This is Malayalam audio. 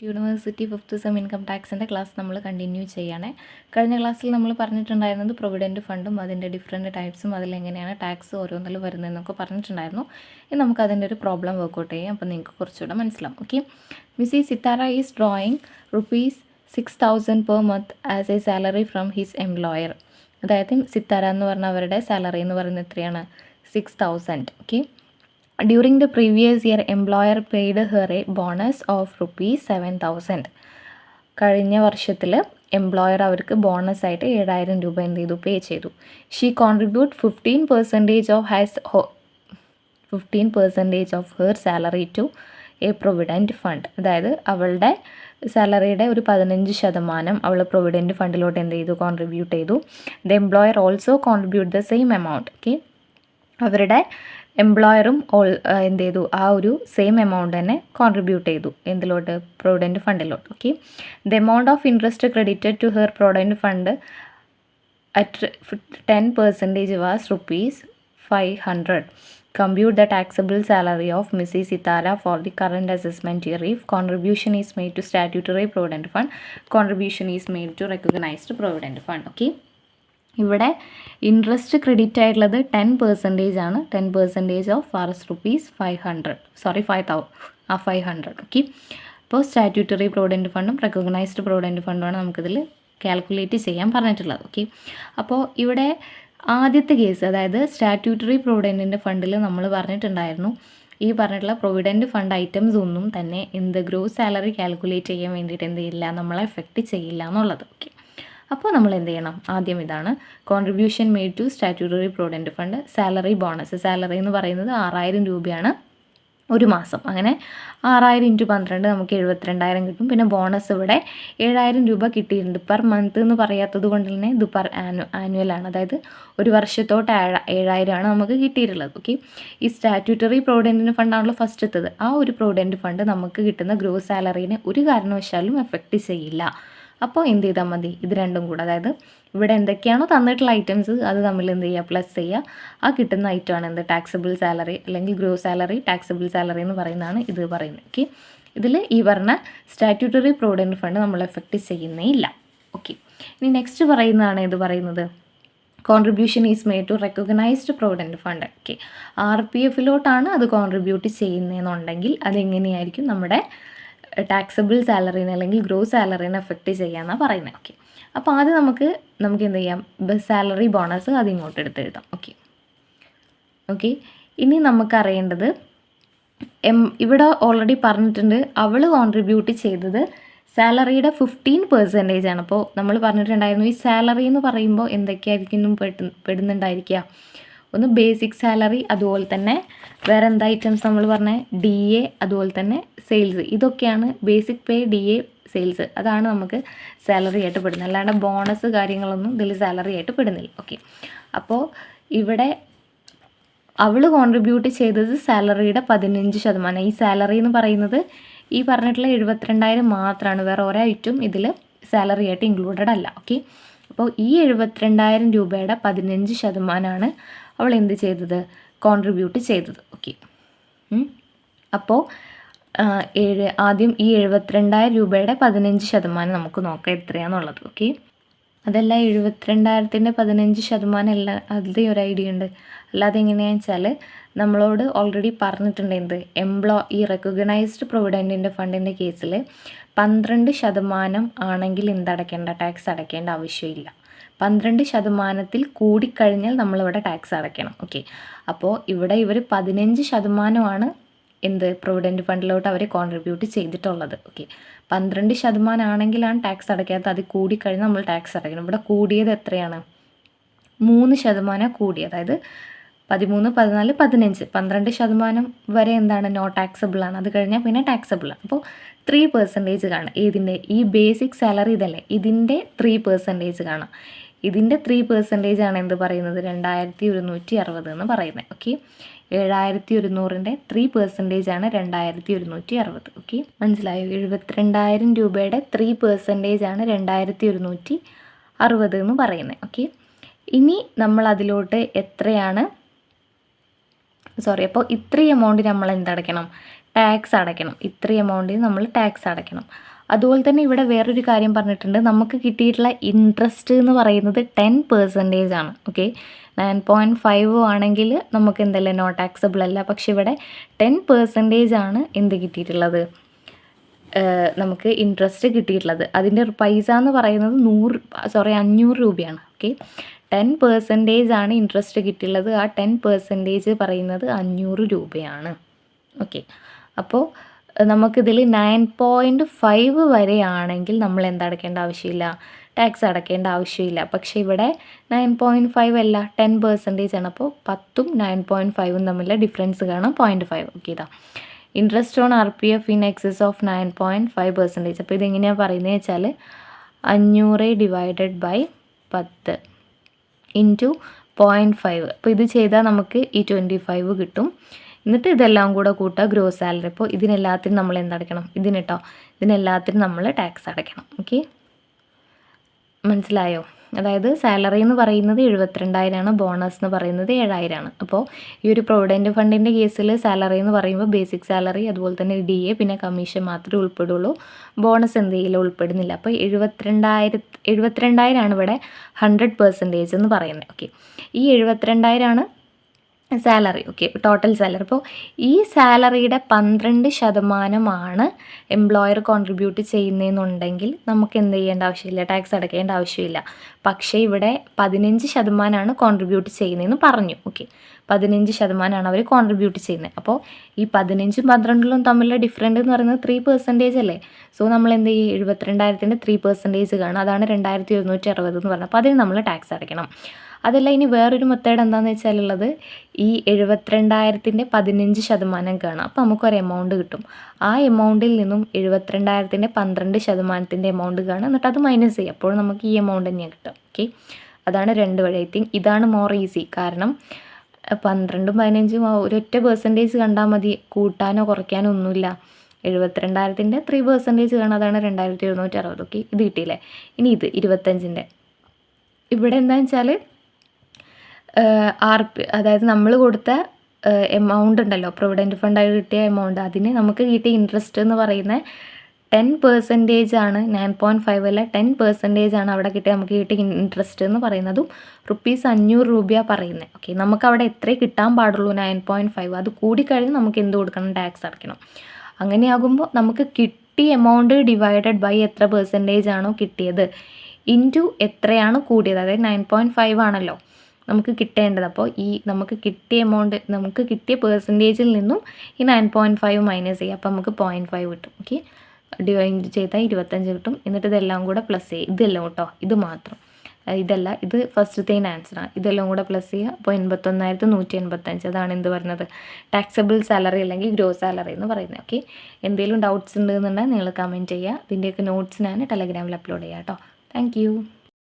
യൂണിവേഴ്സിറ്റി ഫിഫ്ത്ത് സെം ഇൻകം ടാക്സിൻ്റെ ക്ലാസ് നമ്മൾ കണ്ടിന്യൂ ചെയ്യണേ. കഴിഞ്ഞ ക്ലാസ്സിൽ നമ്മൾ പറഞ്ഞിട്ടുണ്ടായിരുന്നത് പ്രൊവിഡൻറ്റ് ഫണ്ടും അതിൻ്റെ ഡിഫറെൻറ്റ് ടൈപ്സും അതിലെങ്ങനെയാണ് ടാക്സ് ഓരോന്നിലും വരുന്നതെന്നൊക്കെ പറഞ്ഞിട്ടുണ്ടായിരുന്നു. ഇനി നമുക്ക് അതിൻ്റെ ഒരു പ്രോബ്ലം വർക്കൗട്ട് ചെയ്യാം. അപ്പോൾ നിങ്ങൾക്ക് കുറച്ചുകൂടെ മനസ്സിലാവും. Okay, miss Sithara is drawing ₹6,000 per month as a salary from his employer. അതായത് സിത്താര എന്ന് പറഞ്ഞ അവരുടെ സാലറി എന്ന് പറയുന്നത് എത്രയാണ്? 6,000. Okay, During the previous year, employer paid her a bonus of ₹7,000. കഴിഞ്ഞ വർഷത്തിൽ എംപ്ലോയർ അവർക്ക് ബോണസ് ആയിട്ട് 7,000 രൂപ എന്ത് ചെയ്തു? പേ ചെയ്തു. She contribute 15% of her salary to a provident fund. അതായത് അവളുടെ സാലറിയുടെ ഒരു 15% അവൾ പ്രൊവിഡൻറ്റ് ഫണ്ടിലോട്ട് എന്ത് ചെയ്തു? കോൺട്രിബ്യൂട്ട് ചെയ്തു. The employer also contribute the same amount. Okay, അവരുടെ എംപ്ലോയറും എന്ത് ചെയ്തു? ആ ഒരു സെയിം എമൗണ്ട് തന്നെ കോൺട്രിബ്യൂട്ട് ചെയ്തു. എന്തിലോട്ട്? പ്രൊവിഡൻറ്റ് ഫണ്ടിലോട്ട്. Okay, the amount of interest credited to her provident fund at 10% was ₹500. Compute the taxable salary of Mrs. Sitara for the current assessment year if contribution is made to statutory provident fund, contribution is made to recognized provident fund. Okay, ഇവിടെ ഇൻട്രസ്റ്റ് ക്രെഡിറ്റ് ആയിട്ടുള്ളത് 10% ആണ്. 10% ഓഫ് ₹500. ഓക്കെ, അപ്പോൾ സ്റ്റാറ്റ്യൂട്ടറി പ്രൊവിഡൻറ്റ് ഫണ്ടും റെക്കഗ്നൈസ്ഡ് പ്രൊവിഡൻറ്റ് ഫണ്ടുമാണ് നമുക്കിതിൽ കാൽക്കുലേറ്റ് ചെയ്യാൻ പറഞ്ഞിട്ടുള്ളത്. ഓക്കെ, അപ്പോൾ ഇവിടെ ആദ്യത്തെ കേസ്, അതായത് സ്റ്റാറ്റ്യൂട്ടറി പ്രൊവിഡൻറ്റിൻ്റെ ഫണ്ടിൽ നമ്മൾ പറഞ്ഞിട്ടുണ്ടായിരുന്നു ഈ പറഞ്ഞിട്ടുള്ള പ്രൊവിഡൻറ്റ് ഫണ്ട് ഐറ്റംസ് ഒന്നും തന്നെ എന്ത് ഗ്രോസ് സാലറി കാൽക്കുലേറ്റ് ചെയ്യാൻ വേണ്ടിയിട്ട് എന്ത് ചെയ്യില്ല, നമ്മളെ എഫക്റ്റ് ചെയ്യില്ല എന്നുള്ളത്. ഓക്കെ, അപ്പോൾ നമ്മൾ എന്ത് ചെയ്യണം? ആദ്യം ഇതാണ് contribution made to statutory provident fund. Salary bonus, salary എന്ന് പറയുന്നത് 6,000 രൂപയാണ് ഒരു മാസം. അങ്ങനെ 6,000 × 12 നമുക്ക് 72,000 കിട്ടും. പിന്നെ ബോണസ് ഇവിടെ 7,000 രൂപ കിട്ടിയിട്ടുണ്ട്. പെർ മന്ത് എന്ന് പറയാത്തത് കൊണ്ട് തന്നെ ഇത് പെർ ആനുവലാണ്. അതായത് ഒരു വർഷത്തോട്ട് 7,000 നമുക്ക് കിട്ടിയിട്ടുള്ളത്. ഓക്കെ, ഈ സ്റ്റാറ്റ്യൂട്ടറി പ്രൊവിഡൻറ്റ് ഫണ്ടാണല്ലോ ഫസ്റ്റത്തത്. ആ ഒരു പ്രൊവിഡൻറ്റ് ഫണ്ട് നമുക്ക് കിട്ടുന്ന ഗ്രോസ് സാലറീനെ ഒരു കാരണവശാലും എഫക്റ്റ് ചെയ്യില്ല. അപ്പോൾ എന്ത് ചെയ്താൽ മതി? ഇത് രണ്ടും കൂടെ, അതായത് ഇവിടെ എന്തൊക്കെയാണോ തന്നിട്ടുള്ള ഐറ്റംസ് അത് തമ്മിൽ എന്ത് ചെയ്യുക? പ്ലസ് ചെയ്യുക. ആ കിട്ടുന്ന ഐറ്റമാണ് എന്ത്? ടാക്സബിൾ സാലറി അല്ലെങ്കിൽ ഗ്രോസ് സാലറി. ടാക്സബിൾ സാലറി എന്ന് പറയുന്നതാണ് ഇത് പറയുന്നത്. ഓക്കെ, ഇതിൽ ഈ പറഞ്ഞ സ്റ്റാറ്റ്യൂട്ടറി പ്രൊവിഡൻറ്റ് ഫണ്ട് നമ്മൾ എഫക്റ്റ് ചെയ്യുന്നേ ഇല്ല. ഓക്കെ, ഇനി നെക്സ്റ്റ് പറയുന്നതാണ് ഇത് പറയുന്നത് contribution is made to recognised provident fund. Okay, RPFലോട്ടാണ് അത് കോൺട്രിബ്യൂട്ട് ചെയ്യുന്നതെന്നുണ്ടെങ്കിൽ അതെങ്ങനെയായിരിക്കും നമ്മുടെ ടാക്സബിൾ സാലറീനെ അല്ലെങ്കിൽ ഗ്രോസ് സാലറീനെ എഫക്റ്റ് ചെയ്യാമെന്നാണ് പറയുന്നത്. ഓക്കെ, അപ്പോൾ ആദ്യം നമുക്ക് എന്ത് ചെയ്യാം? സാലറി ബോണസ് അത് ഇങ്ങോട്ട് എടുത്തെഴുതാം. ഓക്കെ, ഇനി നമുക്കറിയേണ്ടത് ഇവിടെ ഓൾറെഡി പറഞ്ഞിട്ടുണ്ട് അവൾ കോൺട്രിബ്യൂട്ട് ചെയ്തത് സാലറിയുടെ 15% ആണ്. അപ്പോൾ നമ്മൾ പറഞ്ഞിട്ടുണ്ടായിരുന്നു ഈ സാലറി എന്ന് പറയുമ്പോൾ എന്തൊക്കെയായിരിക്കും പെടുന്നുണ്ടായിരിക്കുക? ഒന്ന് ബേസിക് സാലറി, അതുപോലെ തന്നെ വേറെ എന്താ ഐറ്റംസ് നമ്മൾ പറഞ്ഞ DA, അതുപോലെ തന്നെ സെയിൽസ്. ഇതൊക്കെയാണ് ബേസിക് പേ, DA, സെയിൽസ്. അതാണ് നമുക്ക് സാലറി ആയിട്ട് പെടുന്നത്. അല്ലാണ്ട് ബോണസ് കാര്യങ്ങളൊന്നും ഇതിൽ സാലറി ആയിട്ട് പെടുന്നില്ല. ഓക്കെ, അപ്പോൾ ഇവിടെ അവൾ കോൺട്രിബ്യൂട്ട് ചെയ്തത് സാലറിയുടെ 15%. ഈ സാലറി എന്ന് പറയുന്നത് ഈ പറഞ്ഞിട്ടുള്ള 72,000 മാത്രമാണ്. വേറെ ഒരേ ഐറ്റം ഇതിൽ സാലറി ആയിട്ട് ഇൻക്ലൂഡഡ് അല്ല. ഓക്കെ, അപ്പോൾ ഈ 72,000 രൂപയുടെ 15% അവൾ എന്ത് ചെയ്തത്? കോൺട്രിബ്യൂട്ട് ചെയ്തത്. ഓക്കെ, അപ്പോൾ ആദ്യം ഈ 72,000 രൂപയുടെ 15% നമുക്ക് നോക്കാം എത്രയാണെന്നുള്ളത്. ഓക്കെ, അതല്ല 72,000-ൻ്റെ 15% അല്ല, അതിൻ്റെ ഒരു ഐഡിയ ഉണ്ട്. അല്ലാതെ എങ്ങനെയാണെന്ന് വെച്ചാൽ നമ്മളോട് ഓൾറെഡി പറഞ്ഞിട്ടുണ്ട് എന്ത്? ഈ റെക്കഗ്നൈസ്ഡ് പ്രൊവിഡൻറ്റിൻ്റെ ഫണ്ടിൻ്റെ കേസിൽ 12% ആണെങ്കിൽ എന്തടയ്ക്കേണ്ട? ടാക്സ് അടയ്ക്കേണ്ട ആവശ്യമില്ല. 12% കൂടിക്കഴിഞ്ഞാൽ നമ്മളിവിടെ ടാക്സ് അടയ്ക്കണം. ഓക്കെ, അപ്പോൾ ഇവിടെ ഇവർ 15% എന്ത്? പ്രൊവിഡൻറ്റ് ഫണ്ടിലോട്ട് അവർ കോൺട്രിബ്യൂട്ട് ചെയ്തിട്ടുള്ളത്. ഓക്കെ, 12% ആണെങ്കിലാണ് ടാക്സ് അടയ്ക്കാത്തത്. അത് കൂടിക്കഴിഞ്ഞാൽ നമ്മൾ ടാക്സ് അടയ്ക്കണം. ഇവിടെ കൂടിയത് എത്രയാണ്? 3% കൂടി. അതായത് 13, 14, 15, 12% വരെ എന്താണ്? നോ ടാക്സബിൾ ആണ്. അത് കഴിഞ്ഞാൽ പിന്നെ ടാക്സബിൾ ആണ്. അപ്പോൾ 3% കാണാം. ഇതിൻ്റെ ഈ ബേസിക് സാലറി ഇതല്ലേ, ഇതിൻ്റെ 3% കാണാം. ഇതിൻ്റെ 3% ആണ് എന്ത് പറയുന്നത്? 2,160 എന്ന് പറയുന്നത്. ഓക്കെ, 7,100-ൻ്റെ 3% ആണ് 2,160. ഓക്കെ, മനസ്സിലായോ? 72,000 രൂപയുടെ 3% ആണ് 2,160 എന്ന് പറയുന്നത്. ഓക്കെ, ഇനി നമ്മൾ അതിലോട്ട് എത്രയാണ് അപ്പോൾ ഇത്രയും എമൗണ്ട് നമ്മൾ എന്തടയ്ക്കണം? ടാക്സ് അടയ്ക്കണം. ഇത്രയും എമൗണ്ടിൽ നമ്മൾ ടാക്സ് അടയ്ക്കണം. അതുപോലെ തന്നെ ഇവിടെ വേറൊരു കാര്യം പറഞ്ഞിട്ടുണ്ട്, നമുക്ക് കിട്ടിയിട്ടുള്ള ഇൻട്രസ്റ്റ് എന്ന് പറയുന്നത് 10% ആണ്. ഓക്കെ, 9.5 ആണെങ്കിൽ നമുക്ക് എന്തല്ല നോ ടാക്സബിൾ അല്ല. പക്ഷെ ഇവിടെ 10% ആണ് എന്ത് കിട്ടിയിട്ടുള്ളത്, നമുക്ക് ഇൻട്രസ്റ്റ് കിട്ടിയിട്ടുള്ളത്. അതിൻ്റെ പൈസ എന്ന് പറയുന്നത് 500 രൂപയാണ്. ഓക്കെ, 10% ആണ് ഇൻട്രസ്റ്റ് കിട്ടിയുള്ളത്. ആ 10% പറയുന്നത് 500 രൂപയാണ്. ഓക്കെ, അപ്പോൾ നമുക്കിതിൽ 9.5 വരെയാണെങ്കിൽ നമ്മൾ എന്തടയ്ക്കേണ്ട ആവശ്യമില്ല, ടാക്സ് അടയ്ക്കേണ്ട ആവശ്യമില്ല. പക്ഷേ ഇവിടെ 9.5 അല്ല, 10% ആണ്. അപ്പോൾ 10ഉം 9.5ഉം തമ്മിലുള്ള ഡിഫറൻസ് കാണാം 0.5. ഓക്കെ, ഇതാ interest on RPF in excess of 9.5%. അപ്പോൾ ഇതെങ്ങനെയാണ് പറയുന്നത് വെച്ചാൽ 500 ഡിവൈഡഡ് ബൈ 10 ഇൻറ്റു 0.5. അപ്പോൾ ഇത് ചെയ്താൽ നമുക്ക് ഈ 25 കിട്ടും. എന്നിട്ട് ഇതെല്ലാം കൂടെ കൂട്ടുക, ഗ്രോസ് സാലറി. അപ്പോൾ ഇതിനെല്ലാത്തിനും നമ്മൾ എന്തടയ്ക്കണം, ഇതിനെല്ലാത്തിനും നമ്മൾ ടാക്സ് അടയ്ക്കണം. ഓക്കെ, മനസ്സിലായോ? അതായത് സാലറി എന്ന് പറയുന്നത് 72,000 ആണ്, ബോണസ് എന്ന് പറയുന്നത് 7,000 ആണ്. അപ്പോൾ ഈ ഒരു പ്രൊവിഡൻറ്റ് ഫണ്ടിൻ്റെ കേസിൽ സാലറി എന്ന് പറയുമ്പോൾ ബേസിക് സാലറി, അതുപോലെ തന്നെ DA, പിന്നെ കമ്മീഷൻ മാത്രമേ ഉൾപ്പെടുള്ളൂ. ബോണസ് എന്തെങ്കിലും ഉൾപ്പെടുന്നില്ല. അപ്പോൾ 72,000 ആണ് ഇവിടെ 100% എന്ന് പറയുന്നത്. ഓക്കെ, ഈ 72,000 ആണ് സാലറി. Okay, total salary. അപ്പോൾ ഈ സാലറിയുടെ 12% എംപ്ലോയർ കോൺട്രിബ്യൂട്ട് ചെയ്യുന്നതെന്നുണ്ടെങ്കിൽ നമുക്ക് എന്ത് ചെയ്യേണ്ട ആവശ്യമില്ല, ടാക്സ് അടയ്ക്കേണ്ട ആവശ്യമില്ല. പക്ഷേ ഇവിടെ 15% കോൺട്രിബ്യൂട്ട് ചെയ്യുന്നതെന്ന് പറഞ്ഞു. ഓക്കെ, 15% അവർ കോൺട്രിബ്യൂട്ട് ചെയ്യുന്നത്. അപ്പോൾ ഈ 15ഉം 12ഉം തമ്മിലുള്ള ഡിഫറൻറ്റ് എന്ന് പറയുന്നത് 3% അല്ലേ. സോ നമ്മൾ എന്ത് ചെയ്യും, 72,000-ൻ്റെ 3% കാണും. അതാണ് 2,160 എന്ന് പറഞ്ഞത്. അപ്പോൾ അതിന് നമ്മൾ ടാക്സ് അടയ്ക്കണം. അതല്ല, ഇനി വേറൊരു മെത്തേഡ് എന്താണെന്ന് വെച്ചാലുള്ളത്, ഈ 72,000-ൻ്റെ 15% കാണാം. അപ്പോൾ നമുക്കൊരു എമൗണ്ട് കിട്ടും. ആ എമൗണ്ടിൽ നിന്നും 72,000-ൻ്റെ 12% എമൗണ്ട് കാണാം, എന്നിട്ട് അത് മൈനസ് ചെയ്യുക. അപ്പോൾ നമുക്ക് ഈ എമൗണ്ട് തന്നെയാണ് കിട്ടും. ഓക്കെ, അതാണ് 2 വഴി. ഐ തിങ്ക് ഇതാണ് മോർ ഈസി. കാരണം 12ഉം 15ഉം ഒരൊറ്റ പെർസെൻറ്റേജ് കണ്ടാൽ മതി, കൂട്ടാനോ കുറയ്ക്കാനോ ഒന്നുമില്ല. 72,000-ൻ്റെ 3% കാണാം, അതാണ് 2,160. ഓക്കെ, ഇത് കിട്ടിയില്ലേ. ഇനി ഇത് 25ൻ്റെ ഇവിടെ എന്താണെന്ന് വെച്ചാൽ അതായത് നമ്മൾ കൊടുത്ത എമൗണ്ട് ഉണ്ടല്ലോ, പ്രൊവിഡൻറ്റ് ഫണ്ടായി കിട്ടിയ എമൗണ്ട്, അതിന് നമുക്ക് കിട്ടിയ ഇൻട്രസ്റ്റ് എന്ന് പറയുന്നത് 10% ആണ്. 9.5 അല്ല, 10% ആണ് അവിടെ കിട്ടിയ നമുക്ക് കിട്ടിയ ഇൻട്രസ്റ്റ് എന്ന് പറയുന്നതും ₹500 രൂപയാണ് പറയുന്നത്. ഓക്കെ, നമുക്ക് അവിടെ എത്രേ കിട്ടാൻ പാടുള്ളൂ, 9.5. അത് കൂടിക്കഴിഞ്ഞ് നമുക്ക് എന്ത് കൊടുക്കണം, ടാക്സ് അടയ്ക്കണം. അങ്ങനെയാകുമ്പോൾ നമുക്ക് കിട്ടിയ എമൗണ്ട് ഡിവൈഡഡ് ബൈ എത്ര പെർസെൻറ്റേജ് ആണോ കിട്ടിയത് ഇൻറ്റു എത്രയാണ് കൂടിയത്, അതായത് 9.5 ആണല്ലോ നമുക്ക് കിട്ടേണ്ടത്. അപ്പോൾ ഈ നമുക്ക് കിട്ടിയ എമൗണ്ട്, നമുക്ക് കിട്ടിയ പെർസെൻറ്റേജിൽ നിന്നും ഈ 9.5 മൈനസ് ചെയ്യുക. അപ്പോൾ നമുക്ക് 0.5 കിട്ടും. ഓക്കെ, ഡിവൈഡ് ചെയ്താൽ 25 കിട്ടും. എന്നിട്ട് ഇതെല്ലാം കൂടെ പ്ലസ് ചെയ്യുക. ഇതെല്ലാം കേട്ടോ, ഇത് മാത്രം, ഇതല്ല, ഇത് ഫസ്റ്റത്തെ ആൻസറാണ്. ഇതെല്ലാം കൂടെ പ്ലസ് ചെയ്യുക. അപ്പോൾ 81,185. അതാണ് എന്ത് പറയുന്നത്, ടാക്സബിൾ സാലറി അല്ലെങ്കിൽ ഗ്രോസ് സാലറി എന്ന് പറയുന്നത്. ഓക്കെ, എന്തെങ്കിലും ഡൗട്ട്സ് ഉണ്ടെന്നുണ്ടെങ്കിൽ നിങ്ങൾ കമൻറ്റ് ചെയ്യുക. ഇതിൻ്റെയൊക്കെ നോട്ട്സ് ഞാൻ ടെലഗ്രാമിൽ അപ്ലോഡ് ചെയ്യാം കേട്ടോ. Thank you.